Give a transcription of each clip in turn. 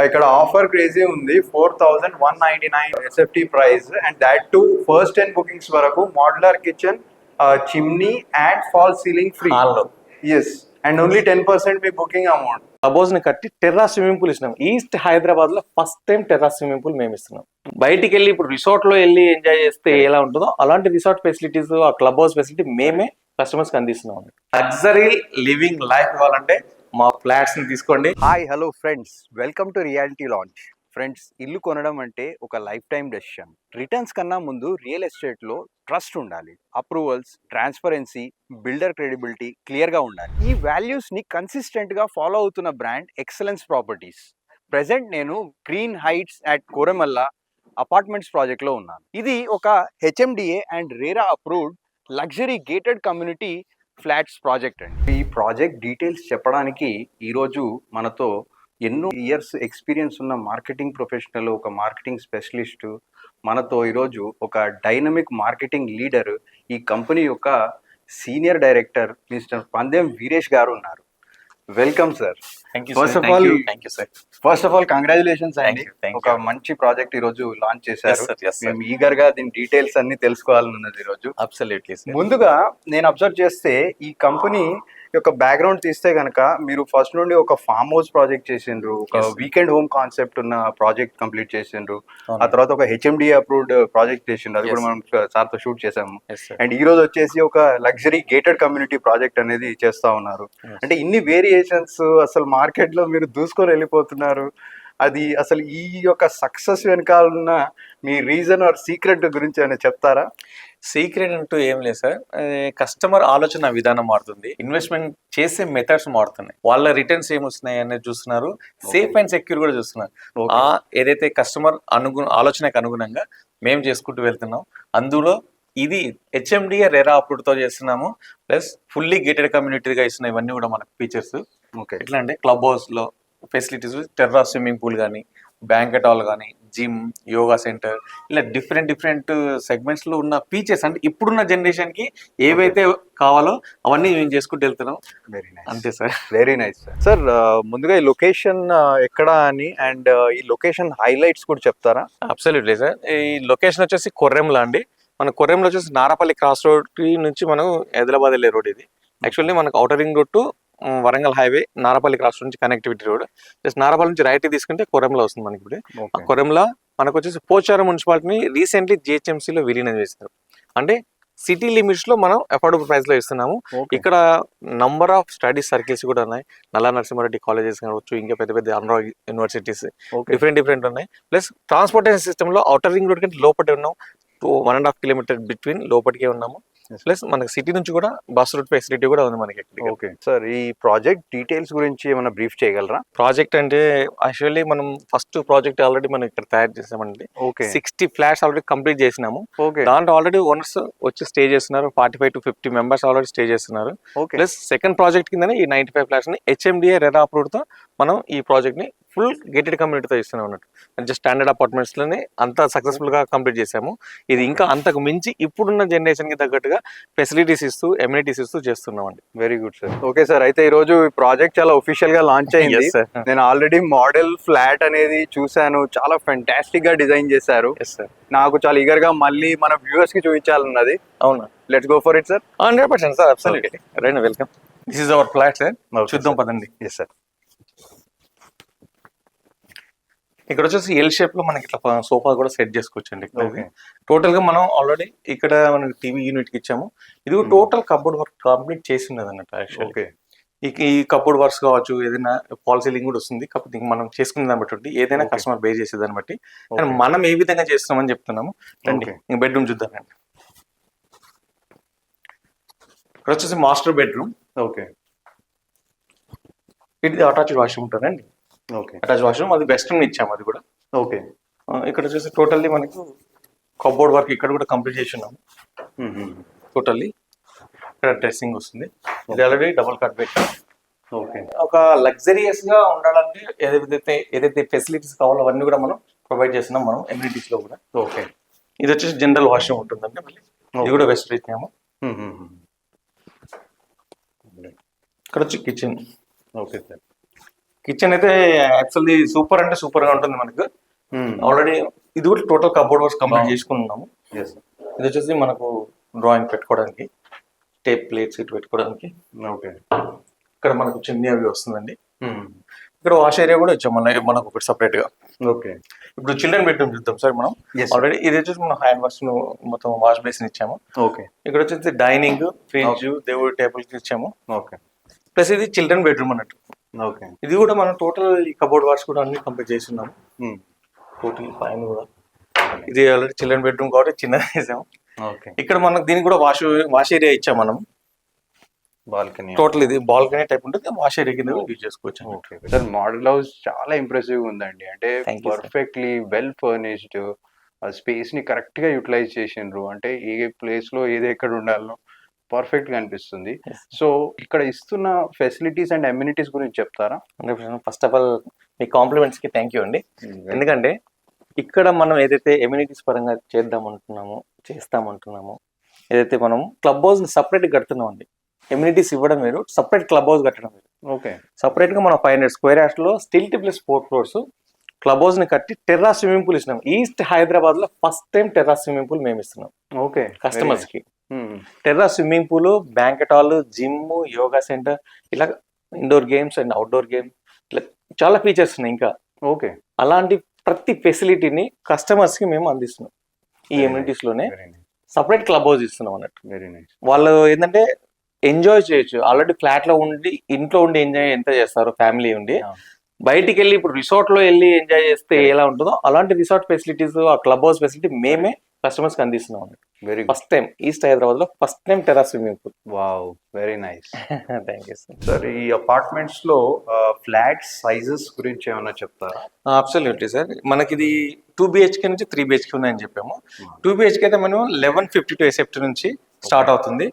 ఇక్కడ offer crazy ఉంది. 4199 SFT price and that too first 10 bookings వరకు modular kitchen, chimney and fall ceiling free. Yes, and only 10% మీ booking amount. Club ని కట్టి terrace swimming pool ఇస్తున్నాం. East Hyderabad లో first time terrace swimming pool మేము ఇస్తున్నాం. బయటికి వెళ్ళి ఇప్పుడు రిసార్ట్ లో వెళ్ళి ఎంజాయ్ చేస్తే ఎలా ఉంటుందో అలాంటి రిసార్ట్ ఫెసిలిటీస్, ఆ క్లబ్ హౌస్ ఫెసిలిటీ మేమే కస్టమర్స్ కి అందిస్తున్నాం. లగ్జరీ లివింగ్ లైఫ్ ఇవ్వాలంటే మా ఫ్లాట్స్ ని తీసుకోండి. Hi, hello friends, welcome to reality launch. Friends, ఇల్లు కొనడం అంటే ఒక లైఫ్ టైం డెసిషన్. రిటర్న్స్ కన్నా ముందు రియల్ ఎస్టేట్ లో ట్రస్ట్ ఉండాలి. Approvals, transparency, builder credibility clear గా ఉండాలి. ఈ వాల్యూస్ ని కన్సిస్టెంట్ గా ఫాలో అవుతున్న బ్రాండ్ ఎక్సలెన్స్ ప్రాపర్టీస్. ప్రెసెంట్ నేను green heights at Korremula apartments project లో ఉన్నాను. ఇది ఒక HMDA and RERA approved luxury gated community flats project అండి. ఈ ప్రాజెక్ట్ డీటెయిల్స్ చెప్పడానికి ఈరోజు మనతో ఎన్నో ఇయర్స్ ఎక్స్పీరియన్స్ ఉన్న మార్కెటింగ్ ప్రొఫెషనల్, ఒక మార్కెటింగ్ స్పెషలిస్ట్ మనతో ఈరోజు ఒక డైనమిక్ మార్కెటింగ్ లీడర్, ఈ కంపెనీ యొక్క సీనియర్ డైరెక్టర్ మిస్టర్ పందెం వీరేష్ గారు ఉన్నారు. Welcome sir. First of all congratulations అండి. ఒక మంచి ప్రాజెక్ట్ ఈ రోజు లాంచ్ చేశారు. మేము ఈగర్ గా దీని డీటెయిల్స్ అన్ని తెలుసుకోవాలన్నది ఈ రోజు. అబ్సల్యూట్లీ. ముందుగా నేను అబ్జర్వ్ చేస్తే ఈ కంపెనీ యొక్క బ్యాక్గ్రౌండ్ తీస్తే కనుక మీరు ఫస్ట్ నుండి ఒక ఫామ్ హౌస్ ప్రాజెక్ట్ చేసిండ్రు, ఒక వీకెండ్ హోమ్ కాన్సెప్ట్ ఉన్న ప్రాజెక్ట్ కంప్లీట్ చేసిండ్రు, ఆ తర్వాత ఒక హెచ్ఎండి అప్రూవ్డ్ ప్రాజెక్ట్ చేసిండ్రు, అది కూడా మనం సార్ తో షూట్ చేసాము. అండ్ ఈ రోజు వచ్చేసి ఒక లగ్జరీ గేటెడ్ కమ్యూనిటీ ప్రాజెక్ట్ అనేది చేస్తా ఉన్నారు. అంటే ఇన్ని వేరియేషన్స్, అసలు మార్కెట్ లో మీరు దూసుకొని వెళ్ళిపోతున్నారు. అది అసలు ఈ యొక్క సక్సెస్ వెనకాల ఉన్న మీ రీజన్ ఆర్ సీక్రెట్ గురించి ఏమైనా చెప్తారా? సీక్రెట్ అంటూ ఏం లేదు సార్. కస్టమర్ ఆలోచన విధానం మారుతుంది, ఇన్వెస్ట్మెంట్ చేసే మెథడ్స్ మారుతున్నాయి, వాళ్ళ రిటర్న్స్ ఏమొస్తున్నాయి అనేది చూస్తున్నారు, సేఫ్ అండ్ సెక్యూర్ కూడా చూస్తున్నారు. ఏదైతే కస్టమర్ ఆలోచనకు అనుగుణంగా మేము చేసుకుంటూ వెళ్తున్నాం. అందులో ఇది హెచ్ఎండిఏ రెరా అప్రూవ్ తో చేస్తున్నాము, ప్లస్ ఫుల్లీ గేటెడ్ కమ్యూనిటీగా ఇస్తున్నాయి. ఇవన్నీ కూడా మనకు ఫీచర్స్. ఎట్లా అంటే క్లబ్ హౌస్ లో ఫెసిలిటీస్, టెర్రాస్ స్విమ్మింగ్ పూల్ కానీ, బ్యాంకెట్ హాల్ కానీ, జిమ్, యోగా సెంటర్, ఇలా డిఫరెంట్ సెగ్మెంట్స్ లో ఉన్న ఫీచర్స్. అంటే ఇప్పుడున్న జనరేషన్ కి ఏవైతే కావాలో అవన్నీ మేము చేసుకుంటూ వెళ్తున్నాం. Very nice. అంతే సార్. Very nice sir. ముందుగా ఈ లొకేషన్ ఎక్కడ అని అండ్ ఈ లొకేషన్ హైలైట్స్ కూడా చెప్తారా? Absolutely sir. ఈ లొకేషన్ వచ్చేసి కొర్రెంలా అండి. మన కొర్రెంలో వచ్చేసి నారాపల్లి క్రాస్ రోడ్ నుంచి మనం హైదరాబాద్ వెళ్ళే రోడ్ ఇది. యాక్చువల్లీ మనకు outer ring road to Warangal highway, Narapalli cross నుంచి కనెక్టివిటీ రోడ్. జస్ట్ నారాపల్లి నుంచి రైట్ తీసుకుంటే కొరంలో వస్తుంది మనకి. ఇప్పుడు కొరంలో మనకు వచ్చేసి పోచారం మున్సిపాలిటీని రీసెంట్లీ జిహెచ్ఎంసీలో విలీనం చేశారు. అంటే సిటీ లిమిట్స్ లో మనం అఫోర్డబుల్ ప్రైస్ లో ఇస్తున్నాము. ఇక్కడ నంబర్ ఆఫ్ స్టడీస్ సర్కిల్స్ కూడా ఉన్నాయి. నల్లా నరసింహారెడ్డి కాలేజెస్ కావచ్చు, ఇంకా పెద్ద అనురాగ్ యూనివర్సిటీస్ డిఫరెంట్ ఉన్నాయి. ప్లస్ ట్రాన్స్పోర్టేషన్ సిస్టమ్ లో ఔటర్ రింగ్ రోడ్ కంటే లోపటే ఉన్నాం. 1.5 కిలోమీటర్ బిట్వీన్ లోపలికే ఉన్నాము. ప్లస్ మనకి సిటీ నుంచి కూడా బస్ రూట్ ఫెసిలిటీ కూడా ఉంది మనకి. ఓకే సార్, ఈ ప్రాజెక్ట్ డీటెయిల్స్ గురించి ఏమైనా బ్రీఫ్ చేయగలరా? ప్రాజెక్ట్ అంటే యాక్చువల్లీ మనం ఫస్ట్ ప్రాజెక్ట్ ఆల్రెడీ మనం ఇక్కడ తయారు చేసామండి. 60 ఫ్లాట్స్ ఆల్రెడీ కంప్లీట్ చేసినాము. దాంట్లో ఆల్రెడీ ఓనర్స్ వచ్చి స్టే చేస్తున్నారు. 45 to 50 మెంబర్స్ ఆల్రెడీ స్టే చేస్తున్నారు. ప్లస్ సెకండ్ ప్రాజెక్ట్ కింద ఈ 95 ఫ్లాట్స్ ని హెచ్ఎండిఏ రెరా అప్రూవ్డ్ తో మనం ఈ ప్రాజెక్ట్ ని ఫుల్ గేటెడ్ కమ్యూనిటీతో ఇస్తున్నాం అన్నట్టు. జస్ట్ స్టాండర్డ్ అపార్ట్మెంట్స్ లోనే అంత సక్సెస్ఫుల్ గా కంప్లీట్ చేసాము. ఇది ఇంకా అంతకు మించి ఇప్పుడున్న జనరేషన్ కి తగ్గట్టుగా ఫెసిలిటీస్ ఇస్తూ, ఎమ్యూనిటీస్ ఇస్తూ చేస్తున్నాం అండి. Very good sir. Okay sir, అయితే ఈ రోజు ఈ ప్రాజెక్ట్ చాలా ఒఫిషియల్ గా లాంచ్ అయింది. నేను ఆల్రెడీ మోడల్ ఫ్లాట్ అనేది చూసాను, చాలా ఫెంటాస్టిక్ గా డిజైన్ చేశారు. నాకు చాలా ఈగర్ గా మళ్ళీ మన వ్యూవర్స్ కి చూపించాలన్నది. అవునా? Let's go for it sir. 100% sir. Absolutely. Right, welcome. This is our flat sir. చూద్దాం పదండి. Yes sir. ఇక్కడ వచ్చేసి ఎల్ షేప్ లో మనకి ఇట్లా సోఫా కూడా సెట్ చేసుకోవచ్చండి. టోటల్ గా మనం ఆల్రెడీ ఇక్కడ మనకి టీవీ యూనిట్ కి ఇచ్చాము. ఇది టోటల్ కబోర్డ్ వర్క్ కంప్లీట్ చేసినది అన్నట్టు. ఈ కబోర్డ్ వర్క్స్ కావచ్చు, ఏదైనా ఫాల్ సీలింగ్ కూడా వస్తుంది. కాకపోతే మనం చేసుకునే దాన్ని బట్టి ఏదైనా కస్టమర్ బే చేసేదాన్ని బట్టి మనం ఏ విధంగా చేస్తున్నామని చెప్తున్నాము. రండి బెడ్రూమ్ చూద్దామండి. ఇక్కడ వచ్చేసి మాస్టర్ బెడ్రూమ్. ఓకే, ఇది అటాచ్డ్ వాష్రూమ్ ఉంటుందండి. అటాచ్ వాష్రూమ్, అది వెస్ట్రన్ ఇచ్చాము అది కూడా. ఓకే, ఇక్కడ వచ్చేసి టోటల్లీ మనకు కబోర్డ్ వర్క్ ఇక్కడ కూడా కంప్లీట్ చేసి ఉన్నాము. టోటల్లీ ఇక్కడ డ్రెస్సింగ్ వస్తుంది. ఇది already double cut bed. Okay, ఒక లగ్జరియస్ గా ఉండాలంటే ఏదైతే ఫెసిలిటీస్ కావాలో అవన్నీ కూడా మనం ప్రొవైడ్ చేస్తున్నాం మనం ఎమ్యూనిటీస్ లో కూడా. ఓకే, ఇది వచ్చేసి జనరల్ వాష్రూమ్ ఉంటుందండి. మళ్ళీ ఇది కూడా వెస్ట్ ఇచ్చాము. ఇక్కడ వచ్చి కిచెన్. Okay sir. కిచెన్ అయితే యాక్చువల్లీ సూపర్ అంటే సూపర్ గా ఉంటుంది మనకు. ఆల్రెడీ ఇది కూడా టోటల్ కబోర్డ్ వర్క్స్ కంప్లీట్ చేసుకున్నాము. ఇది వచ్చేసి మనకు డ్రాయింగ్ పెట్టుకోవడానికి, టేప్ ప్లేట్స్ ఇటు పెట్టుకోవడానికి. ఓకే. ఇక్కడ మనకు చిన్న అవి వస్తుందండి. ఇక్కడ వాష్ ఏరియా కూడా వచ్చాం మనకు ఒకటి సపరేట్ గా. ఓకే. ఇప్పుడు చిల్డ్రన్ బెడ్రూమ్ చూద్దాం సార్ మనం. ఆల్రెడీ ఇది వచ్చేసి మనం హ్యాండ్ వాష్ మొత్తం వాష్ బేసిన్ ఇచ్చాము. ఓకే. ఇక్కడ వచ్చేసి డైనింగ్, ఫ్రిడ్జ్, దేవుడి టేబుల్ ఇచ్చాము. ఓకే. ప్లస్ ఇది చిల్డ్రన్ బెడ్రూమ్ అన్నట్టు. ఓకే. ఇది కూడా మనం టోటల్ ఈ కబోర్డ్ వాష్ కూడా అన్ని కంప్లీట్ చేస్తున్నాము. టోటల్ పైన కూడా ఇది ఆల్రెడీ చిల్డ్రన్ బెడ్రూమ్ కాబట్టి చిన్నగా వేసాము. ఓకే. ఇక్కడ మనకు దీనికి కూడా వాష్ ఏరియా ఇచ్చాము మనం. బాల్కనీ టోటల్ ఇది బాల్కనీ టైప్ ఉంటుంది, వాష్ ఏరియా కింద యూజ్ చేసుకోవచ్చు. ఓకే సార్, మోడల్ హౌస్ చాలా ఇంప్రెసివ్ ఉందండి. అంటే పర్ఫెక్ట్లీ వెల్ ఫర్నిష్డ్, స్పేస్ ని కరెక్ట్ గా యూటిలైజ్ చేసిండ్రు. అంటే ఏ ప్లేస్ లో ఏది ఎక్కడ ఉండాలో పర్ఫెక్ట్ గా అనిపిస్తుంది. సో ఇక్కడ ఇస్తున్న ఫెసిలిటీస్ అండ్ అమ్యూనిటీస్ గురించి చెప్తారా? First of all me compliments కి థ్యాంక్ యూ అండి. ఎందుకంటే ఇక్కడ మనం ఏదైతే ఎమ్యూనిటీస్ పరంగా చేస్తామంటున్నామో, ఏదైతే మనం క్లబ్ హౌస్ సపరేట్ కడుతున్నాం అండి. ఎమ్యూనిటీస్ ఇవ్వడం మీరు, సపరేట్ క్లబ్ హౌస్ కట్టడం మీరు. ఓకే. సపరేట్ గా మనం 500 స్క్వేర్ యార్డ్స్ లో stilt plus 4 floors club house ని కట్టి టెర్రా స్విమ్మింగ్ పూల్ ఇస్తున్నాం. ఈస్ట్ హైదరాబాద్ లో first time terrace swimming pool మేము ఇస్తున్నాం. ఓకే. కస్టమర్స్ కి terrace swimming pool, banquet hall, gym, yoga centre, ఇలా indoor games and outdoor games, ఇలా చాలా ఫీచర్స్ ఉన్నాయి ఇంకా. ఓకే. అలాంటి ప్రతి ఫెసిలిటీని కస్టమర్స్ కి మేము అందిస్తున్నాం. ఈ ఎమ్యూనిటీస్ లోనే సపరేట్ క్లబ్ హౌస్ ఇస్తున్నాం అన్నట్టు. Very nice. వాళ్ళు ఏంటంటే ఎంజాయ్ చేయొచ్చు. ఆల్రెడీ ఫ్లాట్ లో ఉండి ఇంట్లో ఉండి ఎంజాయ్ ఎంత చేస్తారు ఫ్యామిలీ ఉండి, బయటికి వెళ్ళి ఇప్పుడు రిసార్ట్ లో వెళ్ళి ఎంజాయ్ చేస్తే ఎలా ఉంటుందో అలాంటి రిసార్ట్ ఫెసిలిటీస్, ఆ క్లబ్ హౌస్ ఫెసిలిటీ మేమే కస్టమర్స్ కి అందిస్తున్నాం అన్నట్టు. Very first time east Hyderabad లో first time terrace swimming pool. Wow, very nice. Thank you sir, ఈ అపార్ట్మెంట్స్ లో ఫ్లాట్ సైజెస్ గురించి ఏమైనా చెప్తారా? Absolutely sir. మనకి ఇది 2 BHK నుంచి 3 BHK ఉన్నాయని చెప్పాము. 2 BHK అయితే మనం 1152 SFT నుంచి స్టార్ట్ అవుతుంది.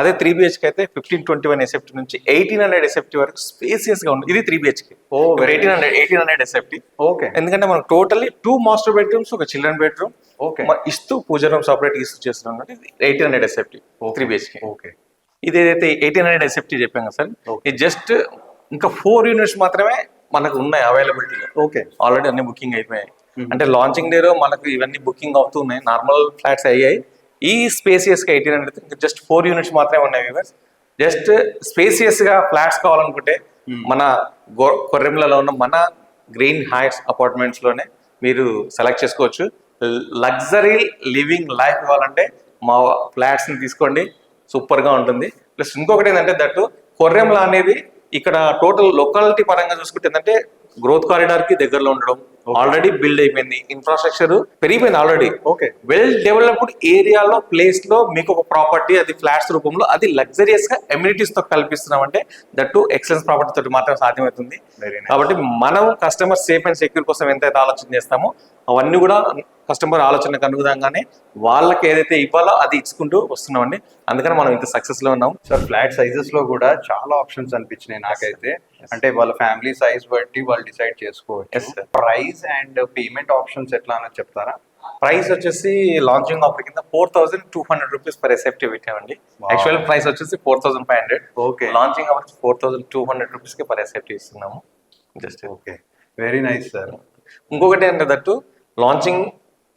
అదే 3 BHK అయితే 1521 SFT నుంచి 1800 SFT వరకు స్పేసియస్ గా ఉంది. ఇది 3 BHK 1800 SFT. ఓకే. ఎందుకంటే మనకు టోటల్లీ 2 మాస్టర్ బెడ్రూమ్స్, ఒక చిల్డ్రన్ బెడ్రూమ్ ఇస్తూ పూజ రూమ్ సపరేట్ ఇస్తూ చేస్తున్నాం. 1800 SFT 3 BHK. ఓకే. ఇది ఏదైతే 1800 SFT చెప్పాం కదా సార్, ఇది జస్ట్ ఇంకా 4 యూనిట్స్ మాత్రమే మనకు ఉన్నాయి అవైలబిలిటీలో. ఓకే. ఆల్రెడీ అన్ని బుకింగ్ అయిపోయాయి. అంటే లాంచింగ్ డే లో మనకు ఇవన్నీ బుకింగ్ అవుతున్నాయి. నార్మల్ ఫ్లాట్స్ అయ్యాయి. ఈ స్పేసియస్ గా 1800 జస్ట్ 4 యూనిట్స్ మాత్రమే ఉన్నాయి వ్యూవర్స్. జస్ట్ స్పేసియస్ గా ఫ్లాట్స్ కావాలనుకుంటే మన కొర్రెంలలో ఉన్న మన గ్రీన్ హైట్స్ అపార్ట్మెంట్స్ లోనే మీరు సెలెక్ట్ చేసుకోవచ్చు. లగ్జరీ లివింగ్ లైఫ్ ఇవ్వాలంటే మా ఫ్లాట్స్ ని తీసుకోండి, సూపర్ గా ఉంటుంది. ప్లస్ ఇంకొకటి ఏంటంటే దట్టు కొర్రెంల అనేది ఇక్కడ టోటల్ లొకాలిటీ పరంగా చూసుకుంటే ఏంటంటే గ్రోత్ కారిడార్ కి దగ్గరలో ఉండడం, ఆల్రెడీ బిల్డ్ అయిపోయింది, ఇన్ఫ్రాస్ట్రక్చర్ పెరిగిపోయింది ఆల్రెడీ. ఓకే. వెల్ డెవలప్డ్ ఏరియాలో ప్లేస్ లో మీకు ఒక ప్రాపర్టీ, అది ఫ్లాట్స్ రూపంలో, అది లగ్జరియస్ గా ఎమ్యూనిటీస్ తో కల్పిస్తున్నాం అంటే దట్టు ఎక్సలెన్స్ ప్రాపర్టీ తోటి మాత్రం సాధ్యమవుతుంది. కాబట్టి మనం కస్టమర్ సేఫ్ అండ్ సెక్యూర్ కోసం ఎంతైతే ఆలోచన చేస్తామో అవన్నీ కూడా కస్టమర్ ఆలోచనకు అనుగుణంగానే వాళ్ళకి ఏదైతే ఇవ్వాలో అది ఇచ్చుకుంటూ వస్తున్నామండి. అందుకని మనం ఇంత సక్సెస్ లో ఉన్నాం. సార్, ఫ్లాట్ సైజెస్ లో కూడా చాలా ఆప్షన్స్ అనిపించినాయి నాకైతే. అంటే వాళ్ళ ఫ్యామిలీ సైజ్ బట్టి వాళ్ళు డిసైడ్ చేసుకోవచ్చు. ప్రైస్ అండ్ పేమెంట్ ఆప్షన్స్ ఎట్లా అని చెప్తారా? ప్రైస్ వచ్చేసి లాంచింగ్ ఆఫర్ కింద 4200 రూపీస్ పర్ SFT పెట్టామండి. యాక్చువల్ ప్రైస్ వచ్చేసి 4500. ఓకే. లాంచింగ్ ఆఫర్ 4200 రూపీస్ కి పర్ SFT ఇస్తున్నాము. Just okay. Very nice sir. ఇంకొకటి ఏంటంటే దట్టు లాంచింగ్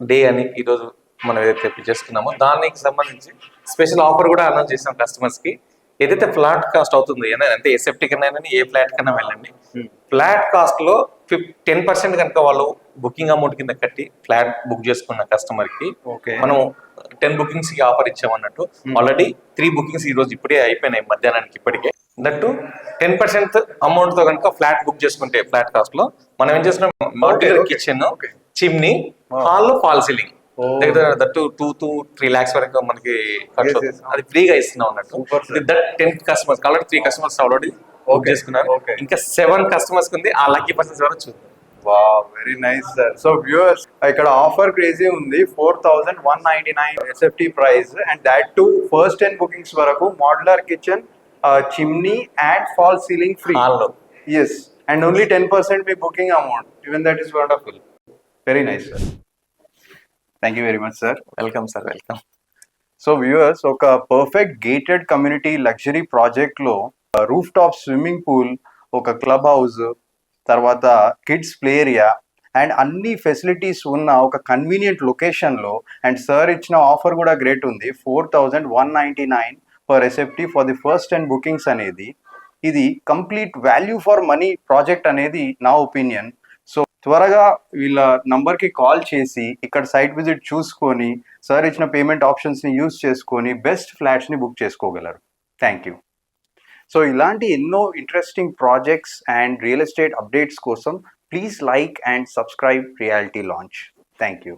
డే అని ఈరోజు మనం ఏదైతే చేసుకున్నామో దానికి సంబంధించి స్పెషల్ ఆఫర్ కూడా అనౌన్స్ చేసాం కస్టమర్స్ కి. ఏదైతే ఫ్లాట్ కాస్ట్ అవుతుంది అంటే SFT కన్నా ఏ ఫ్లాట్ కన్నా వెళ్ళండి, ఫ్లాట్ కాస్ట్ లో 10% కనుక వాళ్ళు బుకింగ్ అమౌంట్ కింద కట్టి ఫ్లాట్ బుక్ చేసుకున్న కస్టమర్ కి మనం 10 బుకింగ్స్ కి ఆఫర్ ఇచ్చామన్నట్టు. ఆల్రెడీ 3 బుకింగ్స్ ఈ రోజు ఇప్పుడే అయిపోయినాయి మధ్యాహ్నానికి. ఇప్పటికే దట్టు 10% అమౌంట్ తో కనుక ఫ్లాట్ బుక్ చేసుకుంటే ఫ్లాట్ కాస్ట్ లో మనం ఏం చేస్తున్నాం, మాడ్యులర్ కిచెన్, చిమ్నీ, హాల్ లో fall ceiling that 2 to 3 lakhs వరకు మనకి ఖర్చు అవుతుంది. అది ఫ్రీగా ఇస్తున్నాం అన్నట్టు. 10 customers already 3 customers already book చేసుకున్నారు. ఇంకా 7 కస్టమర్స్ ఉంది. ఆ లక్కీ పర్సన్స్ ఎవరో చూద్దాం. Wow, very nice sir. So viewers, ఇక్కడ ఆఫర్ క్రేజీ ఉంది. 4199 SFT price and that too first 10 bookings వరకు modular kitchen, chimney and fall ceiling free. Yes, and only 10% మీ booking amount. Even that is wonderful. Very nice sir. Thank you very much sir. Welcome sir, welcome. So viewers, ఒక perfect gated community luxury project లో roof top swimming pool, ఒక club house, తర్వాత kids play area and అన్ని facilities ఉన్న ఒక convenient లొకేషన్లో. And sir ఇచ్చిన offer కూడా గ్రేట్ ఉంది, 4199 per SFT for the first 10 bookings అనేది. ఇది complete value for money project అనేది నా ఒపీనియన్. సో త్వరగా వీళ్ళ నంబర్కి కాల్ చేసి ఇక్కడ సైట్ విజిట్ చూసుకొని సార్ ఇచ్చిన పేమెంట్ ఆప్షన్స్ని యూజ్ చేసుకొని బెస్ట్ ఫ్లాట్స్ని బుక్ చేసుకోగలరు. Thank you. సో ఇలాంటి ఎన్నో interesting projects and real estate updates కోసం please like and subscribe reality launch. Thank you.